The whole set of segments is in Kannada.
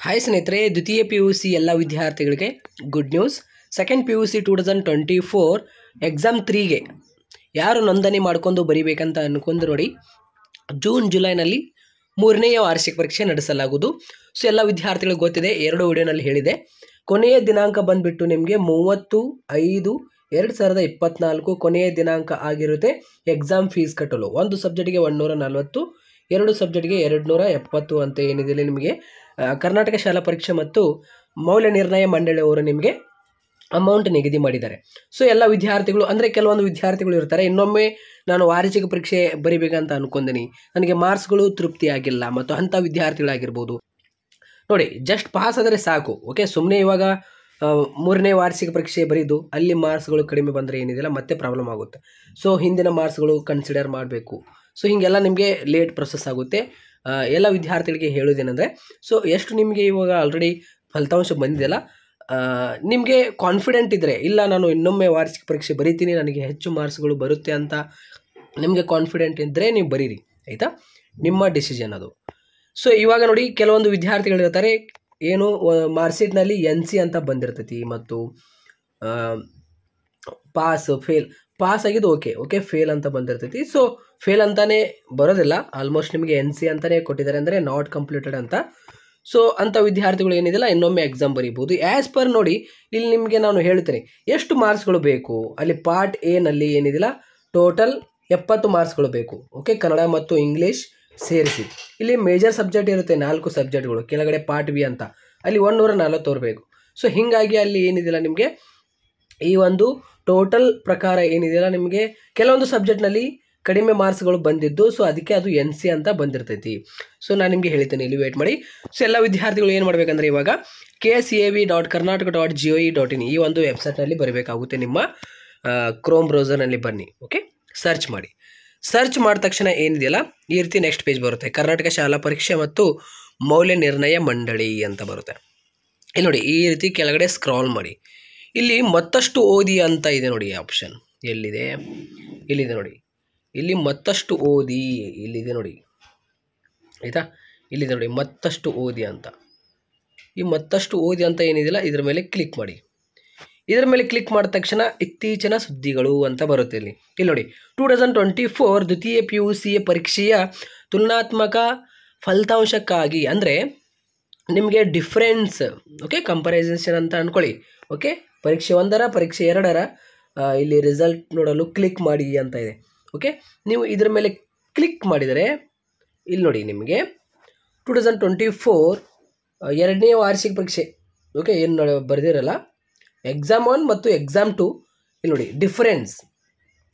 ಹಾಯ್ ಸ್ನೇಹಿತರೆ, ದ್ವಿತೀಯ ಪಿ ಯು ಸಿ ಎಲ್ಲ ವಿದ್ಯಾರ್ಥಿಗಳಿಗೆ good news. Second P U C 2024 exam 3ಗೆ ಯಾರು ನೋಂದಣಿ ಮಾಡ್ಕೊಂಡು ಬರೀಬೇಕಂತ ಅನ್ಕೊಂಡು ನೋಡಿ, ಜುಲೈನಲ್ಲಿ 3ನೇ ವಾರ್ಷಿಕ ಪರೀಕ್ಷೆ ನಡೆಸಲಾಗುವುದು. ಸೊ ಎಲ್ಲ ವಿದ್ಯಾರ್ಥಿಗಳಿಗೆ ಗೊತ್ತಿದೆ, 2 ವಿಡಿಯೋನಲ್ಲಿ ಹೇಳಿದೆ. ಕೊನೆಯ ದಿನಾಂಕ ಬಂದುಬಿಟ್ಟು ನಿಮಗೆ 30/5/2024 ಕೊನೆಯ ದಿನಾಂಕ ಆಗಿರುತ್ತೆ. ಎಕ್ಸಾಮ್ ಫೀಸ್ ಕಟ್ಟಲು ಒಂದು ಸಬ್ಜೆಕ್ಟಿಗೆ 140, 2 ಸಬ್ಜೆಕ್ಟ್ಗೆ 270 ಅಂತ ಏನಿದೆ ನಿಮಗೆ ಕರ್ನಾಟಕ ಶಾಲಾ ಪರೀಕ್ಷೆ ಮತ್ತು ಮೌಲ್ಯ ನಿರ್ಣಯ ಮಂಡಳಿಯವರು ನಿಮಗೆ ಅಮೌಂಟ್ ನಿಗದಿ ಮಾಡಿದ್ದಾರೆ. ಸೊ ಎಲ್ಲ ವಿದ್ಯಾರ್ಥಿಗಳು ಅಂದರೆ ಕೆಲವೊಂದು ವಿದ್ಯಾರ್ಥಿಗಳು ಇರ್ತಾರೆ, ಇನ್ನೊಮ್ಮೆ ನಾನು ವಾರ್ಷಿಕ ಪರೀಕ್ಷೆ ಬರಿಬೇಕಂತ ಅನ್ಕೊಂತೀನಿ, ನನಗೆ ಮಾರ್ಕ್ಸ್ಗಳು ತೃಪ್ತಿ ಆಗಿಲ್ಲ ಮತ್ತು ಅಂಥ ವಿದ್ಯಾರ್ಥಿಗಳಾಗಿರ್ಬೋದು. ನೋಡಿ, ಜಸ್ಟ್ ಪಾಸ್ ಆದರೆ ಸಾಕು. ಓಕೆ, ಸುಮ್ಮನೆ ಇವಾಗ 3ನೇ ವಾರ್ಷಿಕ ಪರೀಕ್ಷೆ ಬರೀದು ಅಲ್ಲಿ ಮಾರ್ಕ್ಸ್ಗಳು ಕಡಿಮೆ ಬಂದರೆ ಏನಿದೆಯಲ್ಲ ಮತ್ತೆ ಪ್ರಾಬ್ಲಮ್ ಆಗುತ್ತೆ. ಸೊ ಹಿಂದಿನ ಮಾರ್ಕ್ಸ್ಗಳು ಕನ್ಸಿಡರ್ ಮಾಡಬೇಕು. ಸೊ ಹೀಗೆಲ್ಲ ನಿಮಗೆ ಲೇಟ್ ಪ್ರೊಸೆಸ್ ಆಗುತ್ತೆ. ಎಲ್ಲ ವಿದ್ಯಾರ್ಥಿಗಳಿಗೆ ಹೇಳೋದೇನೆಂದರೆ, ಸೊ ಎಷ್ಟು ನಿಮಗೆ ಇವಾಗ ಆಲ್ರೆಡಿ ಫಲಿತಾಂಶ ಬಂದಿದೆಯಲ್ಲ, ನಿಮಗೆ ಕಾನ್ಫಿಡೆಂಟ್ ಇದ್ದರೆ, ಇಲ್ಲ ನಾನು ಇನ್ನೊಮ್ಮೆ ವಾರ್ಷಿಕ ಪರೀಕ್ಷೆ ಬರೀತೀನಿ, ನನಗೆ ಹೆಚ್ಚು ಮಾರ್ಕ್ಸ್ಗಳು ಬರುತ್ತೆ ಅಂತ ನಿಮಗೆ ಕಾನ್ಫಿಡೆಂಟ್ ಇದ್ದರೆ ನೀವು ಬರೀರಿ, ಆಯಿತಾ? ನಿಮ್ಮ ಡಿಸಿಷನ್ ಅದು. ಸೊ ಇವಾಗ ನೋಡಿ, ಕೆಲವೊಂದು ವಿದ್ಯಾರ್ಥಿಗಳಿರ್ತಾರೆ, ಏನು ಮಾರ್ಕ್ಶೀಟ್ನಲ್ಲಿ NC ಅಂತ ಬಂದಿರ್ತೈತಿ ಮತ್ತು ಪಾಸ್ ಆಗಿದ್ದು ಓಕೆ ಫೇಲ್ ಅಂತ ಬಂದಿರ್ತೈತಿ. ಸೊ ಫೇಲ್ ಅಂತಾನೆ ಬರೋದಿಲ್ಲ, ಆಲ್ಮೋಸ್ಟ್ ನಿಮಗೆ NC ಅಂತಲೇ ಕೊಟ್ಟಿದ್ದಾರೆ, ಅಂದರೆ ನಾಟ್ ಕಂಪ್ಲೀಟೆಡ್ ಅಂತ. ಸೊ ಅಂಥ ವಿದ್ಯಾರ್ಥಿಗಳು ಏನಿದೆಯಲ್ಲ ಇನ್ನೊಮ್ಮೆ ಎಕ್ಸಾಮ್ ಬರೀಬೋದು. ಆ್ಯಸ್ ಪರ್ ನೋಡಿ, ಇಲ್ಲಿ ನಿಮಗೆ ನಾನು ಹೇಳ್ತೇನೆ ಎಷ್ಟು ಮಾರ್ಕ್ಸ್ಗಳು ಬೇಕು. ಅಲ್ಲಿ ಪಾರ್ಟ್ ಎನಲ್ಲಿ ಏನಿದೆಯಲ್ಲ ಟೋಟಲ್ 70 ಮಾರ್ಕ್ಸ್ಗಳು ಬೇಕು. ಓಕೆ, ಕನ್ನಡ ಮತ್ತು ಇಂಗ್ಲೀಷ್ ಸೇರಿಸಿ. ಇಲ್ಲಿ ಮೇಜರ್ ಸಬ್ಜೆಕ್ಟ್ ಇರುತ್ತೆ 4 ಸಬ್ಜೆಕ್ಟ್ಗಳು, ಕೆಳಗಡೆ ಪಾರ್ಟ್ ಬಿ ಅಂತ, ಅಲ್ಲಿ 140 ಬೇಕು. ಸೊ ಹೀಗಾಗಿ ಅಲ್ಲಿ ಏನಿದೆಯಲ್ಲ ನಿಮಗೆ ಈ ಒಂದು ಟೋಟಲ್ ಪ್ರಕಾರ ಏನಿದೆಯಲ್ಲ ನಿಮಗೆ ಕೆಲವೊಂದು ಸಬ್ಜೆಕ್ಟ್ನಲ್ಲಿ ಕಡಿಮೆ ಮಾರ್ಕ್ಸ್ಗಳು ಬಂದಿದ್ದು, ಸೊ ಅದಕ್ಕೆ ಅದು NC ಅಂತ ಬಂದಿರ್ತೈತಿ. ಸೊ ನಾನು ನಿಮಗೆ ಹೇಳ್ತೇನೆ, ಇಲ್ಲಿ ವೇಟ್ ಮಾಡಿ. ಸೊ ಎಲ್ಲ ವಿದ್ಯಾರ್ಥಿಗಳು ಏನು ಮಾಡಬೇಕಂದ್ರೆ, ಇವಾಗ KSAV.karnataka.gov.in ಈ ಒಂದು ವೆಬ್ಸೈಟ್ನಲ್ಲಿ ಬರಬೇಕಾಗುತ್ತೆ. ನಿಮ್ಮ ಕ್ರೋಮ್ ಬ್ರೌಸರ್ನಲ್ಲಿ ಬನ್ನಿ. ಓಕೆ, ಸರ್ಚ್ ಮಾಡಿ. ಸರ್ಚ್ ಮಾಡಿದ ತಕ್ಷಣ ಏನಿದೆಯಲ್ಲ ಈ ರೀತಿ ನೆಕ್ಸ್ಟ್ ಪೇಜ್ ಬರುತ್ತೆ. ಕರ್ನಾಟಕ ಶಾಲಾ ಪರೀಕ್ಷೆ ಮತ್ತು ಮೌಲ್ಯ ನಿರ್ಣಯ ಮಂಡಳಿ ಅಂತ ಬರುತ್ತೆ. ಇಲ್ಲಿ ನೋಡಿ, ಈ ರೀತಿ ಕೆಳಗಡೆ ಸ್ಕ್ರಾಲ್ ಮಾಡಿ. ಇಲ್ಲಿ ಮತ್ತಷ್ಟು ಓದಿ ಅಂತ ಇದೆ ನೋಡಿ, ಆಪ್ಷನ್ ಎಲ್ಲಿದೆ, ಇಲ್ಲಿದೆ ನೋಡಿ. ಇಲ್ಲಿ ಮತ್ತಷ್ಟು ಓದಿ ಇಲ್ಲಿದೆ ನೋಡಿ, ಆಯಿತಾ? ಇಲ್ಲಿದೆ ನೋಡಿ ಮತ್ತಷ್ಟು ಓದಿ ಅಂತ. ಈ ಮತ್ತಷ್ಟು ಓದಿ ಅಂತ ಏನಿದೆಯಲ್ಲ ಇದರ ಮೇಲೆ ಕ್ಲಿಕ್ ಮಾಡಿ. ಇದರ ಮೇಲೆ ಕ್ಲಿಕ್ ಮಾಡಿದ ತಕ್ಷಣ ಇತ್ತೀಚಿನ ಸುದ್ದಿಗಳು ಅಂತ ಬರುತ್ತೆ. ಇಲ್ಲಿ ನೋಡಿ, 2024 ದ್ವಿತೀಯ PUC ಪರೀಕ್ಷೆಯ ತುಲನಾತ್ಮಕ ಫಲಿತಾಂಶಕ್ಕಾಗಿ, ಅಂದರೆ ನಿಮಗೆ ಡಿಫ್ರೆನ್ಸ್, ಓಕೆ, ಕಂಪ್ಯಾರಿಸನ್ ಅಂತ ಅಂದ್ಕೊಳ್ಳಿ. ಓಕೆ, ಪರೀಕ್ಷೆ 1ರ ಪರೀಕ್ಷೆ 2ರ ಇಲ್ಲಿ ರಿಸಲ್ಟ್ ನೋಡಲು ಕ್ಲಿಕ್ ಮಾಡಿ ಅಂತ ಇದೆ. ಓಕೆ, ನೀವು ಇದರ ಮೇಲೆ ಕ್ಲಿಕ್ ಮಾಡಿದರೆ ಇಲ್ಲಿ ನೋಡಿ, ನಿಮಗೆ 2024 2ನೇ ವಾರ್ಷಿಕ ಪರೀಕ್ಷೆ, ಓಕೆ, ಏನು ಬರೆದಿರಲ್ಲ, ಎಕ್ಸಾಮ್ 1 ಮತ್ತು ಎಕ್ಸಾಮ್ 2, ಇಲ್ಲಿ ನೋಡಿ difference.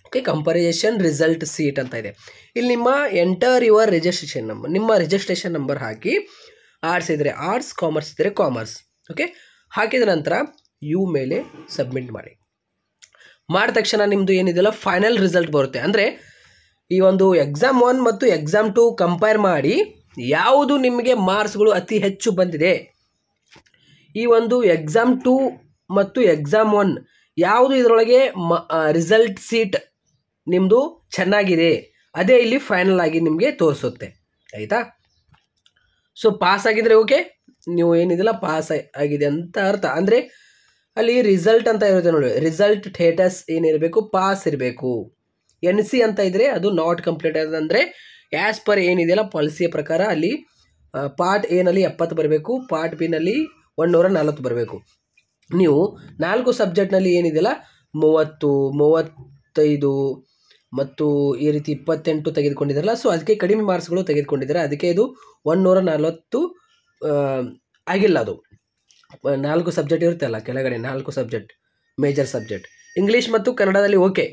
Okay, comparison result seat ಅಂತ ಇದೆ. ಇಲ್ಲಿ ನಿಮ್ಮ ಎಂಟರ್ ಯುವರ್ ರಿಜಿಸ್ಟ್ರೇಷನ್ ನಂಬರ್, ನಿಮ್ಮ ರಿಜಿಸ್ಟ್ರೇಷನ್ ನಂಬರ್ ಹಾಕಿ, ಆರ್ಟ್ಸ್ ಇದ್ದರೆ ಆರ್ಟ್ಸ್, ಕಾಮರ್ಸ್ ಇದ್ದರೆ ಕಾಮರ್ಸ್, ಓಕೆ, ಹಾಕಿದ ನಂತರ ಯು ಮೇಲೆ ಸಬ್ಮಿಟ್ ಮಾಡಿ. ಮಾಡಿದ ತಕ್ಷಣ ನಿಮ್ಮದು ಏನಿದೆಯಲ್ಲ ಫೈನಲ್ ರಿಸಲ್ಟ್ ಬರುತ್ತೆ. ಅಂದರೆ ಈ ಒಂದು ಎಕ್ಸಾಮ್ 1 ಮತ್ತು ಎಕ್ಸಾಮ್ 2 ಕಂಪೇರ್ ಮಾಡಿ ಯಾವುದು ನಿಮಗೆ ಮಾರ್ಕ್ಸ್ಗಳು ಅತಿ ಹೆಚ್ಚು ಬಂದಿದೆ, ಈ ಒಂದು ಎಕ್ಸಾಮ್ 2 ಮತ್ತು ಎಕ್ಸಾಮ್ 1 ಯಾವುದು ಇದರೊಳಗೆ ರಿಸಲ್ಟ್ ಸೀಟ್ ನಿಮ್ಮದು ಚೆನ್ನಾಗಿದೆ, ಅದೇ ಇಲ್ಲಿ ಫೈನಲ್ ಆಗಿ ನಿಮಗೆ ತೋರಿಸುತ್ತೆ, ಆಯಿತಾ? ಸೊ ಪಾಸ್ ಆಗಿದರೆ ಓಕೆ, ನೀವು ಏನಿದೆಯಲ್ಲ ಪಾಸ್ ಆಗಿದೆ ಅಂತ ಅರ್ಥ. ಅಂದರೆ ಅಲ್ಲಿ ರಿಸಲ್ಟ್ ಅಂತ ಇರುತ್ತೆ ನೋಡಿ, ರಿಸಲ್ಟ್ ಸ್ಟೇಟಸ್ ಏನಿರಬೇಕು, ಪಾಸ್ ಇರಬೇಕು. NC ಅಂತ ಇದ್ದರೆ ಅದು ನಾಟ್ ಕಂಪ್ಲೀಟೆಡ್, ಅಂದರೆ ಆ್ಯಸ್ ಪರ್ ಏನಿದೆಯಲ್ಲ ಪಾಲಿಸಿಯ ಪ್ರಕಾರ ಅಲ್ಲಿ ಪಾರ್ಟ್ ಎನಲ್ಲಿ 70 ಬರಬೇಕು, ಪಾರ್ಟ್ ಬಿನಲ್ಲಿ 140 ಬರಬೇಕು. ನೀವು 4 ಸಬ್ಜೆಕ್ಟ್ನಲ್ಲಿ ಏನಿದೆಯಲ್ಲ 30, 35 ಮತ್ತು ಈ ರೀತಿ 28 ತೆಗೆದುಕೊಂಡಿದ್ದಾರಲ್ಲ, ಸೊ ಅದಕ್ಕೆ ಕಡಿಮೆ ಮಾರ್ಕ್ಸ್ಗಳು ತೆಗೆದುಕೊಂಡಿದ್ದಾರೆ, ಅದಕ್ಕೆ ಇದು 140 ಆಗಿಲ್ಲ. ಅದು 4 ಸಬ್ಜೆಕ್ಟ್ ಇರುತ್ತಲ್ಲ ಕೆಳಗಡೆ, 4 ಸಬ್ಜೆಕ್ಟ್ ಮೇಜರ್ ಸಬ್ಜೆಕ್ಟ್, ಇಂಗ್ಲೀಷ್ ಮತ್ತು ಕನ್ನಡದಲ್ಲಿ ಓಕೆ,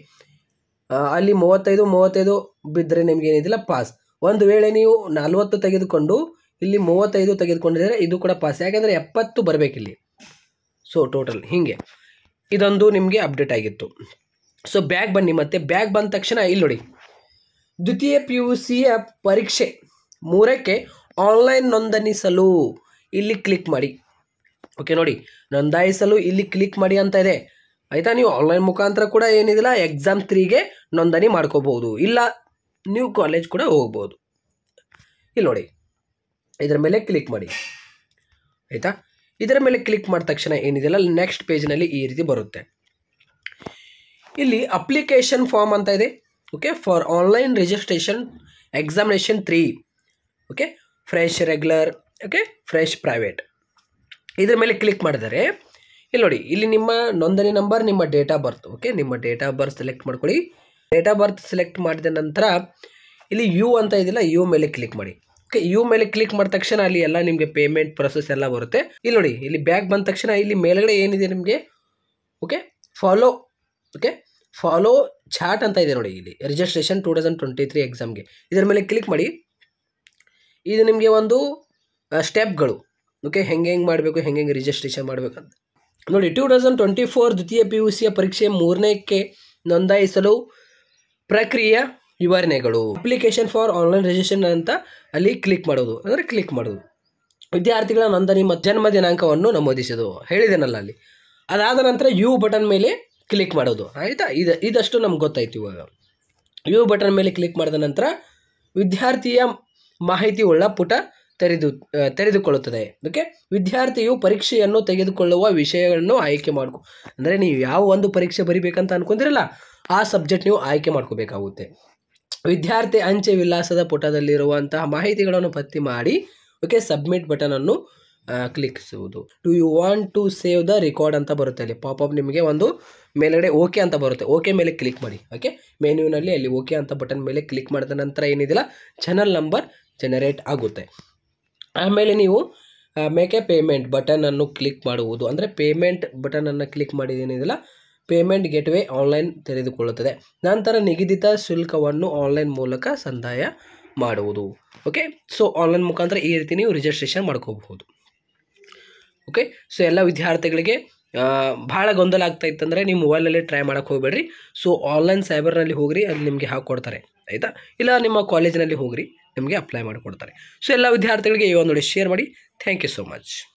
ಅಲ್ಲಿ 35 ಬಿದ್ದರೆ ನಿಮ್ಗೆ ಏನಿದಿಲ್ಲ ಪಾಸ್. ಒಂದು ವೇಳೆ ನೀವು 40 ತೆಗೆದುಕೊಂಡು ಇಲ್ಲಿ 35 ತೆಗೆದುಕೊಂಡಿದ್ದಾರೆ, ಇದು ಕೂಡ ಪಾಸ್, ಯಾಕೆಂದರೆ 70 ಬರಬೇಕಿಲ್ಲಿ. ಸೊ ಟೋಟಲ್ ಹೀಗೆ ಇದೊಂದು ನಿಮಗೆ ಅಪ್ಡೇಟ್ ಆಗಿತ್ತು. ಸೊ ಬ್ಯಾಗ್ ಬನ್ನಿ. ಮತ್ತೆ ಬ್ಯಾಗ್ ಬಂದ ತಕ್ಷಣ ಇಲ್ಲಿ ನೋಡಿ, ದ್ವಿತೀಯ PUCಯ ಪರೀಕ್ಷೆ 3ಕ್ಕೆ ಆನ್ಲೈನ್ ನೋಂದಣಿಸಲು ಇಲ್ಲಿ ಕ್ಲಿಕ್ ಮಾಡಿ. ಓಕೆ, ನೋಡಿ ನೋಂದಾಯಿಸಲು ಇಲ್ಲಿ ಕ್ಲಿಕ್ ಮಾಡಿ ಅಂತ ಇದೆ, ಆಯಿತಾ? ನೀವು ಆನ್ಲೈನ್ ಮುಖಾಂತರ ಕೂಡ ಏನಿದಿಲ್ಲ ಎಕ್ಸಾಮ್ 3ಗೆ ನೋಂದಣಿ ಮಾಡ್ಕೋಬೋದು, ಇಲ್ಲ ನೀವು ಕಾಲೇಜ್ ಕೂಡ ಹೋಗ್ಬೋದು. ಇಲ್ಲಿ ನೋಡಿ, ಇದರ ಮೇಲೆ ಕ್ಲಿಕ್ ಮಾಡಿ. ಆಯಿತಾ. ಇದರ ಮೇಲೆ ಕ್ಲಿಕ್ ಮಾಡಿದ ತಕ್ಷಣ ಏನಿದೆಯಲ್ಲ ನೆಕ್ಸ್ಟ್ ಪೇಜ್ನಲ್ಲಿ ಈ ರೀತಿ ಬರುತ್ತೆ. ಇಲ್ಲಿ ಅಪ್ಲಿಕೇಶನ್ ಫಾರ್ಮ್ ಅಂತ ಇದೆ. Okay, for online registration examination 3. Okay, fresh regular, okay, fresh private. ಇದರ ಮೇಲೆ ಕ್ಲಿಕ್ ಮಾಡಿದರೆ ಇಲ್ಲಿ ನೋಡಿ, ಇಲ್ಲಿ ನಿಮ್ಮ ನೋಂದಣಿ ನಂಬರ್, ನಿಮ್ಮ ಡೇಟ್ ಆಫ್ ಬರ್ತ್. ಓಕೆ, ನಿಮ್ಮ ಡೇಟ್ ಆಫ್ ಬರ್ತ್ ಸೆಲೆಕ್ಟ್ ಮಾಡ್ಕೊಳ್ಳಿ. ಡೇಟ್ ಆಫ್ ಬರ್ತ್ ಸೆಲೆಕ್ಟ್ ಮಾಡಿದ ನಂತರ ಇಲ್ಲಿ ಯು ಅಂತ ಇದೆಯಲ್ಲ, ಯು ಮೇಲೆ ಕ್ಲಿಕ್ ಮಾಡಿ. ಓಕೆ, ಯು ಮೇಲೆ ಕ್ಲಿಕ್ ಮಾಡಿದ ತಕ್ಷಣ ಅಲ್ಲಿ ಎಲ್ಲ ನಿಮಗೆ ಪೇಮೆಂಟ್ ಪ್ರೊಸೆಸ್ ಎಲ್ಲ ಬರುತ್ತೆ. ಇಲ್ಲಿ ನೋಡಿ, ಇಲ್ಲಿ ಬ್ಯಾಕ್ ಬಂದ ತಕ್ಷಣ ಇಲ್ಲಿ ಮೇಲ್ಗಡೆ ಏನಿದೆ ನಿಮಗೆ, okay, follow, okay, follow chat ಅಂತ ಇದೆ ನೋಡಿ. ಇಲ್ಲಿ ರಿಜಿಸ್ಟ್ರೇಷನ್ 2023 ಎಕ್ಸಾಮ್ಗೆ ಇದರ ಮೇಲೆ ಕ್ಲಿಕ್ ಮಾಡಿ. ಇದು ನಿಮಗೆ ಒಂದು ಸ್ಟೆಪ್ಗಳು, ಓಕೆ, ಹೆಂಗೆ ಮಾಡಬೇಕು, ಹೆಂಗೆ ರಿಜಿಸ್ಟ್ರೇಷನ್ ಮಾಡಬೇಕಂತ ನೋಡಿ. 2024 ದ್ವಿತೀಯ PUCಯ ಪರೀಕ್ಷೆ 3ನೇಕ್ಕೆ ನೋಂದಾಯಿಸಲು ಪ್ರಕ್ರಿಯೆ ವಿವರಣೆಗಳು. ಅಪ್ಲಿಕೇಶನ್ ಫಾರ್ ಆನ್ಲೈನ್ ರಿಜಿಸ್ಟ್ರೇಷನ್ ಅಂತ ಅಲ್ಲಿ ಕ್ಲಿಕ್ ಮಾಡೋದು, ಅಂದರೆ ಕ್ಲಿಕ್ ಮಾಡೋದು. ವಿದ್ಯಾರ್ಥಿಗಳ ನೋಂದಣಿ ಮತ್ತು ಜನ್ಮ ದಿನಾಂಕವನ್ನು ನಮೂದಿಸೋದು ಹೇಳಿದೆನಲ್ಲ ಅಲ್ಲಿ. ಅದಾದ ನಂತರ ಯು ಬಟನ್ ಮೇಲೆ ಕ್ಲಿಕ್ ಮಾಡೋದು. ಆಯಿತಾ, ಇದಷ್ಟು ನಮ್ಗೆ ಗೊತ್ತಾಯ್ತು. ಇವಾಗ ಯು ಬಟನ್ ಮೇಲೆ ಕ್ಲಿಕ್ ಮಾಡಿದ ನಂತರ ವಿದ್ಯಾರ್ಥಿಯ ಮಾಹಿತಿ ಉಳ್ಳ ಪುಟ ತೆರೆದುಕೊಳ್ಳುತ್ತದೆ. ಓಕೆ, ವಿದ್ಯಾರ್ಥಿಯು ಪರೀಕ್ಷೆಯನ್ನು ತೆಗೆದುಕೊಳ್ಳುವ ವಿಷಯಗಳನ್ನು ಆಯ್ಕೆ ಮಾಡ್ಕೊ, ಅಂದರೆ ನೀವು ಯಾವ ಒಂದು ಪರೀಕ್ಷೆ ಬರಿಬೇಕಂತ ಅನ್ಕೊಂಡಿರಲ್ಲ ಆ ಸಬ್ಜೆಕ್ಟ್ ನೀವು ಆಯ್ಕೆ ಮಾಡ್ಕೋಬೇಕಾಗುತ್ತೆ. ವಿದ್ಯಾರ್ಥಿ ಅಂಚೆ ವಿಳಾಸದ ಪುಟದಲ್ಲಿರುವಂತಹ ಮಾಹಿತಿಗಳನ್ನು ಪಟ್ಟಿ ಮಾಡಿ, ಓಕೆ, ಸಬ್ಮಿಟ್ ಬಟನನ್ನು ಕ್ಲಿಕ್ಕಿಸುವುದು. Do you want to save the record ಅಂತ ಬರುತ್ತೆ. ಅಲ್ಲಿ ಪಾಪಪ್ ನಿಮಗೆ ಒಂದು ಮೇಲ್ಗಡೆ ಓಕೆ ಅಂತ ಬರುತ್ತೆ. ಓಕೆ ಮೇಲೆ ಕ್ಲಿಕ್ ಮಾಡಿ. ಓಕೆ, ಮೆನ್ಯೂನಲ್ಲಿ ಅಲ್ಲಿ ಓಕೆ ಅಂತ ಬಟನ್ ಮೇಲೆ ಕ್ಲಿಕ್ ಮಾಡಿದ ನಂತರ ಏನಿದಿಲ್ಲ ಚಾನಲ್ ನಂಬರ್ ಜನರೇಟ್ ಆಗುತ್ತೆ. ಆಮೇಲೆ ನೀವು ಮೇಕ್ ಎ ಪೇಮೆಂಟ್ ಬಟನನ್ನು ಕ್ಲಿಕ್ ಮಾಡುವುದು, ಅಂದರೆ ಪೇಮೆಂಟ್ ಬಟನನ್ನು ಕ್ಲಿಕ್ ಮಾಡಿದೇನಿದಿಲ್ಲ ಪೇಮೆಂಟ್ ಗೇಟ್ವೇ ಆನ್ಲೈನ್ ತೆರೆದುಕೊಳ್ಳುತ್ತದೆ. ನಂತರ ನಿಗದಿತ ಶುಲ್ಕವನ್ನು ಆನ್ಲೈನ್ ಮೂಲಕ ಸಂದಾಯ ಮಾಡುವುದು. ಓಕೆ, ಸೊ ಆನ್ಲೈನ್ ಮುಖಾಂತರ ಈ ರೀತಿ ನೀವು ರಿಜಿಸ್ಟ್ರೇಷನ್ ಮಾಡ್ಕೋಬಹುದು. ಓಕೆ, ಸೊ ಎಲ್ಲ ವಿದ್ಯಾರ್ಥಿಗಳಿಗೆ ಭಾಳ ಗೊಂದಲ ಆಗ್ತಾ ಇತ್ತಂದರೆ ನೀವು ಮೊಬೈಲಲ್ಲೇ ಟ್ರೈ ಮಾಡೋಕ್ಕೆ ಹೋಗಬೇಡ್ರಿ. ಸೊ ಆನ್ಲೈನ್ ಸೈಬರ್ನಲ್ಲಿ ಹೋಗ್ರಿ, ಅಲ್ಲಿ ನಿಮಗೆ ಹಾಕ್ಕೊಡ್ತಾರೆ. ಆಯಿತಾ, ಇಲ್ಲ ನಿಮ್ಮ ಕಾಲೇಜಿನಲ್ಲಿ ಹೋಗ್ರಿ, ನಿಮಗೆ ಅಪ್ಲೈ ಮಾಡಿಕೊಡ್ತಾರೆ. ಸೊ ಎಲ್ಲ ವಿದ್ಯಾರ್ಥಿಗಳಿಗೆ ಈ ಒಂದು ಶೇರ್ ಮಾಡಿ. Thank you so much.